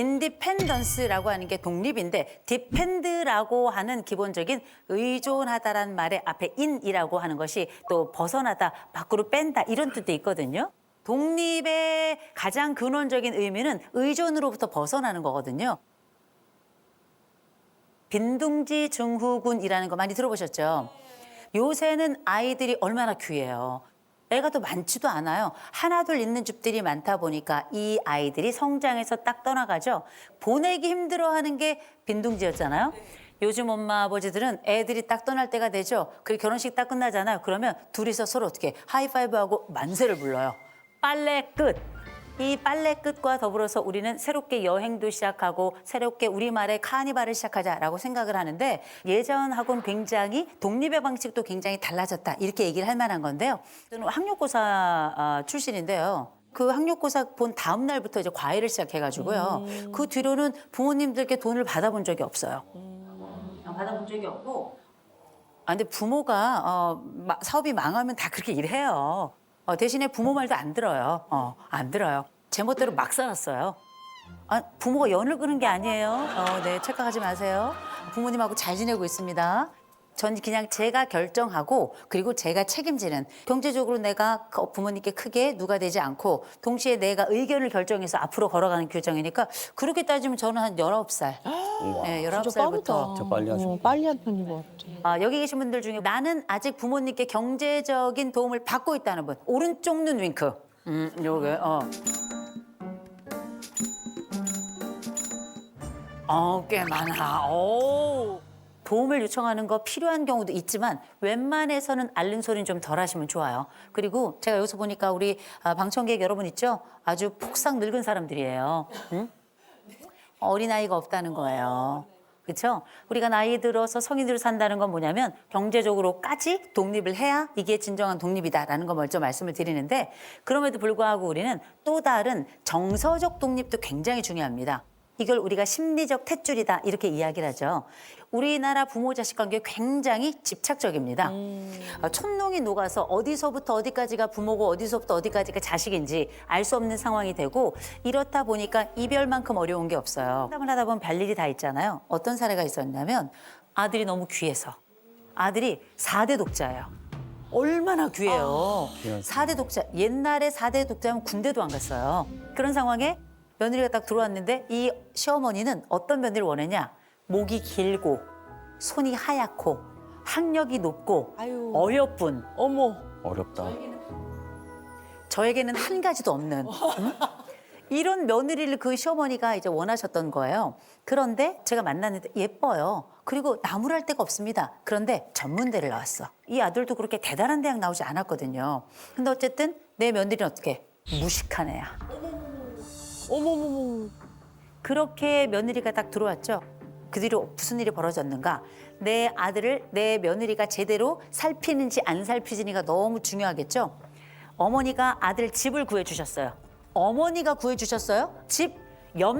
인디펜던스라고 하는 게 독립인데 디펜드라고 하는 기본적인 의존하다라는 말의 앞에 인이라고 하는 것이 또 벗어나다, 밖으로 뺀다 이런 뜻도 있거든요. 독립의 가장 근원적인 의미는 의존으로부터 벗어나는 거거든요. 빈둥지 증후군이라는 거 많이 들어보셨죠? 요새는 아이들이 얼마나 귀해요. 애가 또 많지도 않아요. 하나 둘 있는 집들이 많다 보니까 이 아이들이 성장해서 딱 떠나가죠. 보내기 힘들어하는 게 빈둥지였잖아요. 요즘 엄마 아버지들은 애들이 딱 떠날 때가 되죠. 그리고 결혼식 딱 끝나잖아요. 그러면 둘이서 서로 어떻게 하이파이브하고 만세를 불러요. 빨래 끝. 이 빨래 끝과 더불어서 우리는 새롭게 여행도 시작하고 새롭게 우리말의 카니발을 시작하자라고 생각을 하는데 예전하고는 굉장히 독립의 방식도 굉장히 달라졌다 이렇게 얘기를 할 만한 건데요. 저는 학력고사 출신인데요. 그 학력고사 본 다음 날부터 이제 과외를 시작해가지고요. 그 뒤로는 부모님들께 돈을 받아본 적이 없어요. 받아본 적이 없고. 근데 부모가 사업이 망하면 다 그렇게 일해요. 대신에 부모 말도 안 들어요. 안 들어요. 제멋대로 막 살았어요. 부모가 연을 끄는 게 아니에요. 네, 착각하지 마세요. 부모님하고 잘 지내고 있습니다. 전 그냥 제가 결정하고 그리고 제가 책임지는 경제적으로 내가 부모님께 크게 누가 되지 않고 동시에 내가 의견을 결정해서 앞으로 걸어가는 규정이니까 그렇게 따지면 저는 한 19살. 네, 19살부터. 진짜 빨리 하죠. 빨리 한 편인 것 같아. 여기 계신 분들 중에 나는 아직 부모님께 경제적인 도움을 받고 있다는 분. 오른쪽 눈 윙크. 요게 꽤 많아. 오. 도움을 요청하는 거 필요한 경우도 있지만 웬만해서는 앓는 소리는 좀 덜 하시면 좋아요. 그리고 제가 여기서 보니까 우리 방청객 여러분 있죠? 아주 폭삭 늙은 사람들이에요. 응? 어린아이가 없다는 거예요. 그렇죠? 우리가 나이 들어서 성인으로 산다는 건 뭐냐면 경제적으로까지 독립을 해야 이게 진정한 독립이다라는 거 먼저 말씀을 드리는데 그럼에도 불구하고 우리는 또 다른 정서적 독립도 굉장히 중요합니다. 이걸 우리가 심리적 탯줄이다 이렇게 이야기를 하죠. 우리나라 부모 자식 관계 굉장히 집착적입니다. 촌농이 녹아서 어디서부터 어디까지가 부모고 어디서부터 어디까지가 자식인지 알 수 없는 상황이 되고 이렇다 보니까 이별만큼 어려운 게 없어요. 상담을 하다 보면 별일이 다 있잖아요. 어떤 사례가 있었냐면 아들이 너무 귀해서 아들이 4대 독자예요. 얼마나 귀해요. 4대 독자. 옛날에 4대 독자면 군대도 안 갔어요. 그런 상황에 며느리가 딱 들어왔는데 이 시어머니는 어떤 며느리를 원했냐. 목이 길고 손이 하얗고 학력이 높고 아유. 어여쁜. 어머. 어렵다. 저에게는 한 가지도 없는 응? 이런 며느리를 그 시어머니가 이제 원하셨던 거예요. 그런데 제가 만났는데 예뻐요. 그리고 나무랄 데가 없습니다. 그런데 전문대를 나왔어. 이 아들도 그렇게 대단한 대학 나오지 않았거든요. 근데 어쨌든 내 며느리는 어떻게 무식한 애야. 어머머머. 그렇게 며느리가 딱 들어왔죠. 그 뒤로 무슨 일이 벌어졌는가. 내 아들을 내 며느리가 제대로 살피는지 안 살피는지가 너무 중요하겠죠. 어머니가 아들 집을 구해주셨어요. 어머니가 구해주셨어요. 집 옆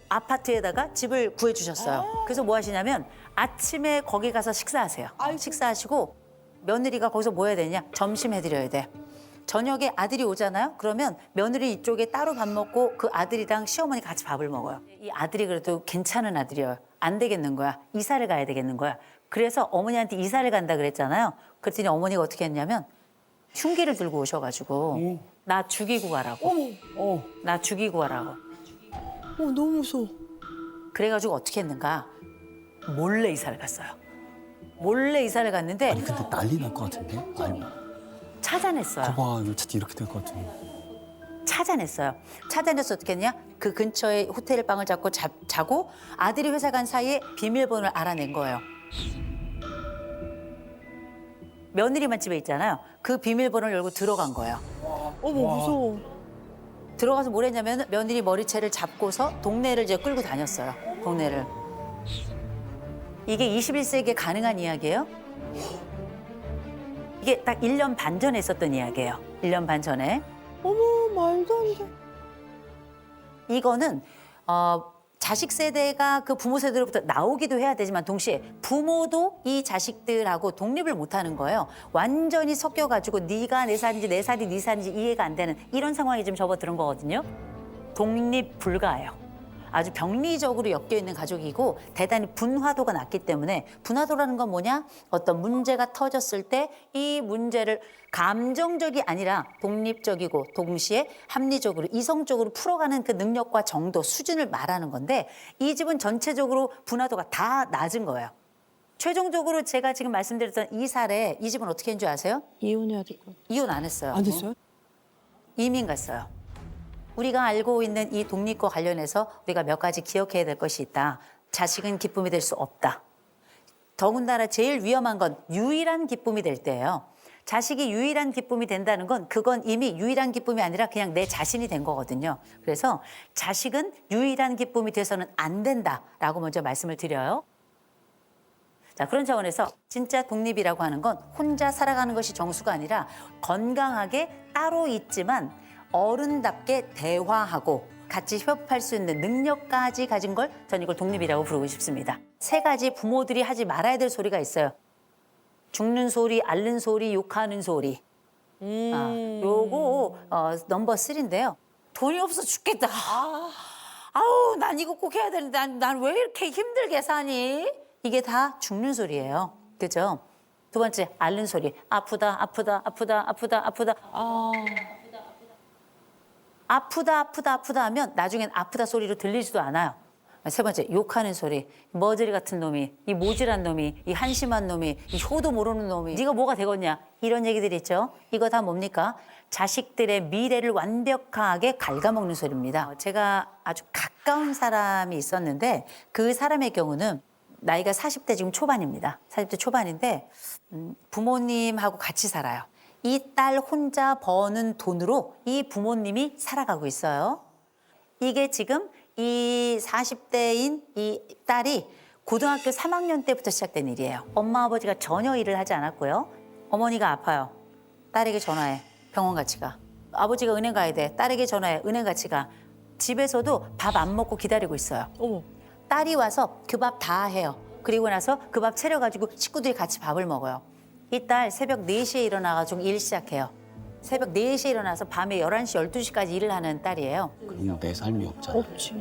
아파트에다가 집을 구해주셨어요. 그래서 뭐 하시냐면 아침에 거기 가서 식사하세요. 식사하시고 며느리가 거기서 뭐 해야 되냐. 점심 해드려야 돼. 저녁에 아들이 오잖아요. 그러면 며느리 이쪽에 따로 밥 먹고 그 아들이랑 시어머니 같이 밥을 먹어요. 이 아들이 그래도 괜찮은 아들이에요. 안 되겠는 거야. 이사를 가야 되겠는 거야. 그래서 어머니한테 이사를 간다 그랬잖아요. 그랬더니 어머니가 어떻게 했냐면 흉기를 들고 오셔가지고 나 죽이고 가라고. 나 죽이고 가라고. 너무 무서워. 그래가지고 어떻게 했는가. 몰래 이사를 갔어요. 몰래 이사를 갔는데 아니 근데 난리 날 것 같은데? 아니, 찾아냈어요. 봐봐 이거 진짜 이렇게 될 것 같아. 찾아냈어요. 찾아내서 어떻게 했냐? 그 근처에 호텔 방을 잡고 자고 아들이 회사 간 사이에 비밀번호를 알아낸 거예요. 며느리만 집에 있잖아요. 그 비밀번호를 열고 들어간 거예요. 어머 무서워. 들어가서 뭘 했냐면 며느리 머리채를 잡고서 동네를 이제 끌고 다녔어요. 동네를. 이게 21세기에 가능한 이야기예요? 이게 딱 1년 반 전에 있었던 이야기예요. 1년 반 전에. 어머 말도 안 돼. 이거는 자식 세대가 그 부모 세대로부터 나오기도 해야 되지만 동시에 부모도 이 자식들하고 독립을 못하는 거예요. 완전히 섞여가지고 네가 내 살인지 내 살이 네 살인지 이해가 안 되는 이런 상황이 지금 접어드는 거거든요. 독립 불가예요. 아주 병리적으로 엮여 있는 가족이고 대단히 분화도가 낮기 때문에 분화도라는 건 뭐냐? 어떤 문제가 터졌을 때 이 문제를 감정적이 아니라 독립적이고 동시에 합리적으로 이성적으로 풀어가는 그 능력과 정도, 수준을 말하는 건데 이 집은 전체적으로 분화도가 다 낮은 거예요. 최종적으로 제가 지금 말씀드렸던 이 사례, 이 집은 어떻게 했는 줄 아세요? 이혼해야 될 것 같아. 이혼 안 했어요. 안 됐어요? 이민 갔어요. 우리가 알고 있는 이 독립과 관련해서 우리가 몇 가지 기억해야 될 것이 있다. 자식은 기쁨이 될 수 없다. 더군다나 제일 위험한 건 유일한 기쁨이 될 때예요. 자식이 유일한 기쁨이 된다는 건 그건 이미 유일한 기쁨이 아니라 그냥 내 자신이 된 거거든요. 그래서 자식은 유일한 기쁨이 돼서는 안 된다라고 먼저 말씀을 드려요. 자, 그런 차원에서 진짜 독립이라고 하는 건 혼자 살아가는 것이 정수가 아니라 건강하게 따로 있지만 어른답게 대화하고 같이 협업할 수 있는 능력까지 가진 걸 전 이걸 독립이라고 부르고 싶습니다. 세 가지 부모들이 하지 말아야 될 소리가 있어요. 죽는 소리, 앓는 소리, 욕하는 소리. 요거 넘버 3인데요. 돈이 없어 죽겠다. 아우, 난 이거 꼭 해야 되는데 난 왜 이렇게 힘들게 사니? 이게 다 죽는 소리예요. 그죠? 두 번째, 앓는 소리. 아프다, 아프다, 아프다, 아프다, 아프다. 아프다 하면 나중엔 아프다 소리로 들리지도 않아요. 세 번째, 욕하는 소리. 머저리 같은 놈이, 이 모질한 놈이, 이 한심한 놈이, 이 효도 모르는 놈이 네가 뭐가 되겠냐. 이런 얘기들이 있죠. 이거 다 뭡니까? 자식들의 미래를 완벽하게 갉아먹는 소리입니다. 제가 아주 가까운 사람이 있었는데 그 사람의 경우는 나이가 40대 지금 초반입니다. 40대 초반인데 부모님하고 같이 살아요. 이 딸 혼자 버는 돈으로 이 부모님이 살아가고 있어요. 이게 지금 이 40대인 이 딸이 고등학교 3학년 때부터 시작된 일이에요. 엄마 아버지가 전혀 일을 하지 않았고요. 어머니가 아파요. 딸에게 전화해. 병원 같이 가. 아버지가 은행 가야 돼. 딸에게 전화해. 은행 같이 가. 집에서도 밥 안 먹고 기다리고 있어요. 어머. 딸이 와서 그 밥 다 해요. 그리고 나서 그 밥 차려가지고 식구들이 같이 밥을 먹어요. 이 딸 새벽 4시에 일어나가지고 일 시작해요. 새벽 4시에 일어나서 밤에 11시, 12시까지 일을 하는 딸이에요. 그럼 내 삶이 없잖아. 없지.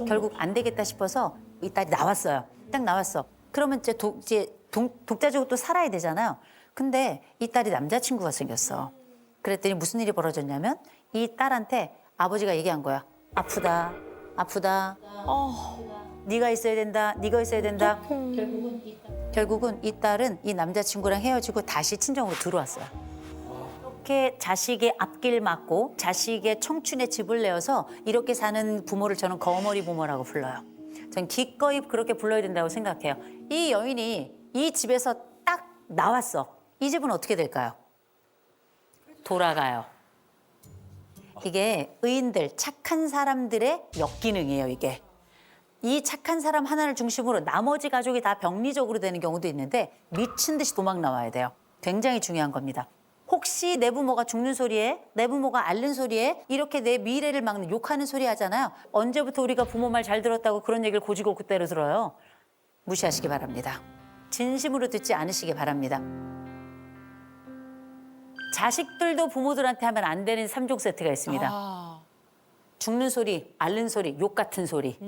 결국 안 되겠다 싶어서 이 딸이 나왔어요. 딱 나왔어. 그러면 이제 독자적으로 또 살아야 되잖아요. 근데 이 딸이 남자친구가 생겼어. 그랬더니 무슨 일이 벌어졌냐면 이 딸한테 아버지가 얘기한 거야. 아프다, 아프다. 네가 있어야 된다, 네가 있어야 된다. 결국은 이 딸은 이 남자친구랑 헤어지고 다시 친정으로 들어왔어요. 이렇게 자식의 앞길 막고 자식의 청춘에 집을 내어서 이렇게 사는 부모를 저는 거머리 부모라고 불러요. 전 기꺼이 그렇게 불러야 된다고 생각해요. 이 여인이 이 집에서 딱 나왔어. 이 집은 어떻게 될까요? 돌아가요. 이게 의인들, 착한 사람들의 역기능이에요, 이게. 이 착한 사람 하나를 중심으로 나머지 가족이 다 병리적으로 되는 경우도 있는데 미친 듯이 도망 나와야 돼요. 굉장히 중요한 겁니다. 혹시 내 부모가 죽는 소리에, 내 부모가 앓는 소리에 이렇게 내 미래를 막는 욕하는 소리 하잖아요. 언제부터 우리가 부모 말 잘 들었다고 그런 얘기를 고지고 그때로 들어요. 무시하시기 바랍니다. 진심으로 듣지 않으시기 바랍니다. 자식들도 부모들한테 하면 안 되는 3종 세트가 있습니다. 죽는 소리, 앓는 소리, 욕 같은 소리.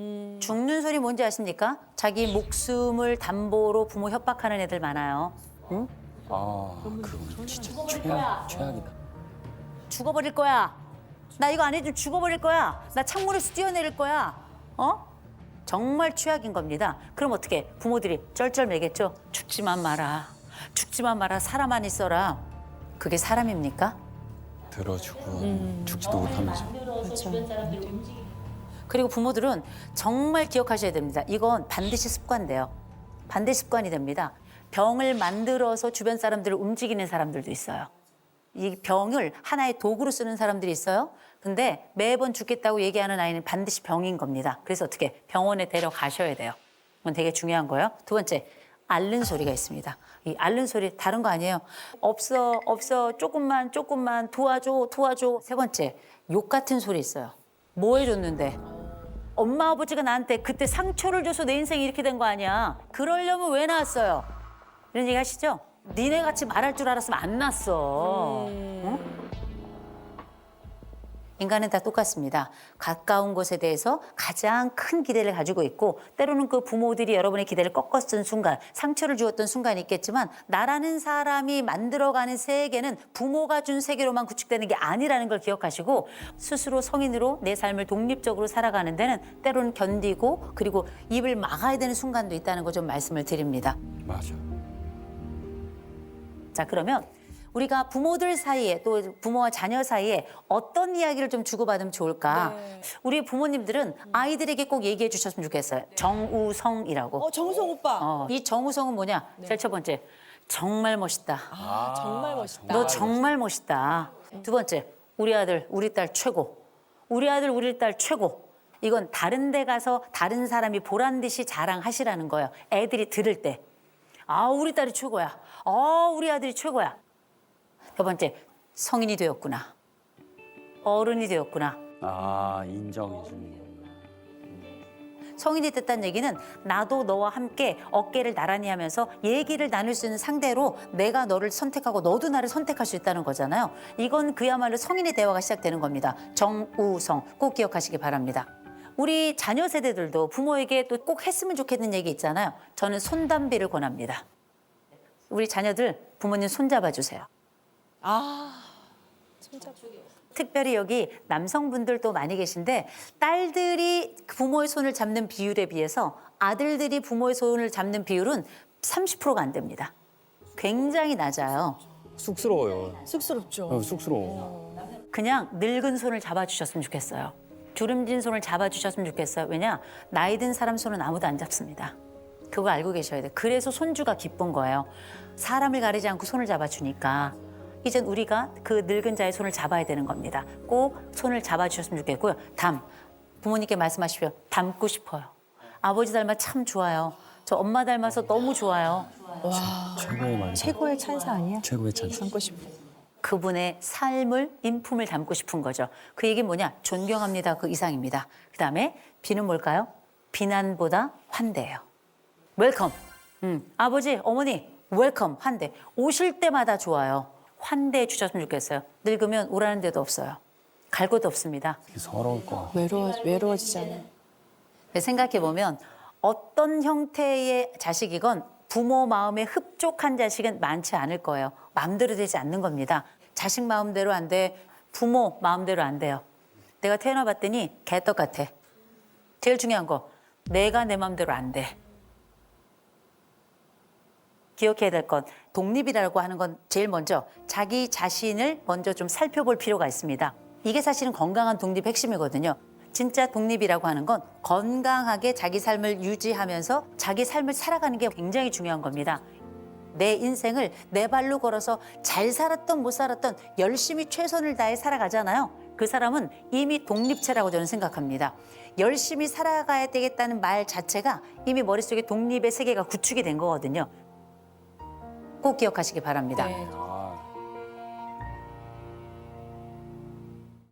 죽는 소리 뭔지 아십니까? 자기 목숨을 담보로 부모 협박하는 애들 많아요. 응? 그건 진짜 최악이다. 죽어버릴 거야. 나 이거 안 해주면 죽어버릴 거야. 나 창문에서 뛰어내릴 거야. 정말 최악인 겁니다. 그럼 어떻게? 부모들이 쩔쩔매겠죠. 죽지만 마라. 죽지만 마라. 사람 안 있어라. 그게 사람입니까? 들어주고 죽지도 못하면서. 그리고 부모들은 정말 기억하셔야 됩니다. 이건 반드시 습관돼요. 반드시 습관이 됩니다. 병을 만들어서 주변 사람들을 움직이는 사람들도 있어요. 이 병을 하나의 도구로 쓰는 사람들이 있어요. 근데 매번 죽겠다고 얘기하는 아이는 반드시 병인 겁니다. 그래서 어떻게 병원에 데려가셔야 돼요. 그건 되게 중요한 거예요. 두 번째, 앓는 소리가 있습니다. 이 앓는 소리 다른 거 아니에요. 없어, 조금만 도와줘. 세 번째, 욕 같은 소리 있어요. 뭐 해줬는데? 엄마 아버지가 나한테 그때 상처를 줘서 내 인생이 이렇게 된 거 아니야. 그러려면 왜 낳았어요? 이런 얘기 하시죠? 니네 같이 말할 줄 알았으면 안 낳았어. 응? 인간은 다 똑같습니다. 가까운 것에 대해서 가장 큰 기대를 가지고 있고 때로는 그 부모들이 여러분의 기대를 꺾었던 순간, 상처를 주었던 순간이 있겠지만 나라는 사람이 만들어가는 세계는 부모가 준 세계로만 구축되는 게 아니라는 걸 기억하시고 스스로 성인으로 내 삶을 독립적으로 살아가는 데는 때로는 견디고 그리고 입을 막아야 되는 순간도 있다는 거 좀 말씀을 드립니다. 맞아. 자, 그러면 우리가 부모들 사이에 또 부모와 자녀 사이에 어떤 이야기를 좀 주고받으면 좋을까? 우리 부모님들은 아이들에게 꼭 얘기해 주셨으면 좋겠어요. 정우성이라고. 정우성 오빠. 이 정우성은 뭐냐? 제일 첫 번째, 정말 멋있다. 정말 멋있다. 너 정말 멋있다. 두 번째, 우리 아들, 우리 딸 최고. 우리 아들, 우리 딸 최고. 이건 다른 데 가서 다른 사람이 보란 듯이 자랑하시라는 거예요. 애들이 들을 때. 아, 우리 딸이 최고야. 우리 아들이 최고야. 세 번째, 성인이 되었구나. 어른이 되었구나. 아, 인정해 주는 거. 성인이 됐다는 얘기는 나도 너와 함께 어깨를 나란히 하면서 얘기를 나눌 수 있는 상대로 내가 너를 선택하고 너도 나를 선택할 수 있다는 거잖아요. 이건 그야말로 성인의 대화가 시작되는 겁니다. 정우성 꼭 기억하시기 바랍니다. 우리 자녀 세대들도 부모에게 또 꼭 했으면 좋겠는 얘기 있잖아요. 저는 손담비를 권합니다. 우리 자녀들 부모님 손잡아 주세요. 특별히 여기 남성분들도 많이 계신데 딸들이 부모의 손을 잡는 비율에 비해서 아들들이 부모의 손을 잡는 비율은 30%가 안 됩니다. 굉장히 낮아요. 쑥스러워요. 쑥스럽죠. 쑥스러워. 그냥 늙은 손을 잡아주셨으면 좋겠어요. 주름진 손을 잡아주셨으면 좋겠어요. 왜냐? 나이 든 사람 손은 아무도 안 잡습니다. 그거 알고 계셔야 돼요. 그래서 손주가 기쁜 거예요. 사람을 가리지 않고 손을 잡아주니까. 이젠 우리가 그 늙은 자의 손을 잡아야 되는 겁니다. 꼭 손을 잡아주셨으면 좋겠고요. 부모님께 말씀하십시오. 닮고 싶어요. 아버지 닮아 참 좋아요. 저 엄마 닮아서 너무 좋아요. 최고의 말. 최고의 찬사 아니야? 최고의 찬스. 담고 싶어. 그분의 삶을, 인품을 담고 싶은 거죠. 그 얘기는 뭐냐? 존경합니다. 그 이상입니다. 그다음에 B는 뭘까요? 비난보다 환대예요. 웰컴. 아버지, 어머니, 웰컴, 환대. 오실 때마다 좋아요. 환대해 주셨으면 좋겠어요. 늙으면 오라는 데도 없어요. 갈 곳도 없습니다. 서러울 거. 외로워지잖아. 생각해보면 어떤 형태의 자식이건 부모 마음에 흡족한 자식은 많지 않을 거예요. 마음대로 되지 않는 겁니다. 자식 마음대로 안 돼. 부모 마음대로 안 돼요. 내가 태어나봤더니 개떡 같아. 제일 중요한 거, 내가 내 마음대로 안 돼. 기억해야 될 건 독립이라고 하는 건 제일 먼저 자기 자신을 먼저 좀 살펴볼 필요가 있습니다. 이게 사실은 건강한 독립의 핵심이거든요. 진짜 독립이라고 하는 건 건강하게 자기 삶을 유지하면서 자기 삶을 살아가는 게 굉장히 중요한 겁니다. 내 인생을 내 발로 걸어서 잘 살았던 못 살았던 열심히 최선을 다해 살아가잖아요. 그 사람은 이미 독립체라고 저는 생각합니다. 열심히 살아가야 되겠다는 말 자체가 이미 머릿속에 독립의 세계가 구축이 된 거거든요. 꼭 기억하시기 바랍니다.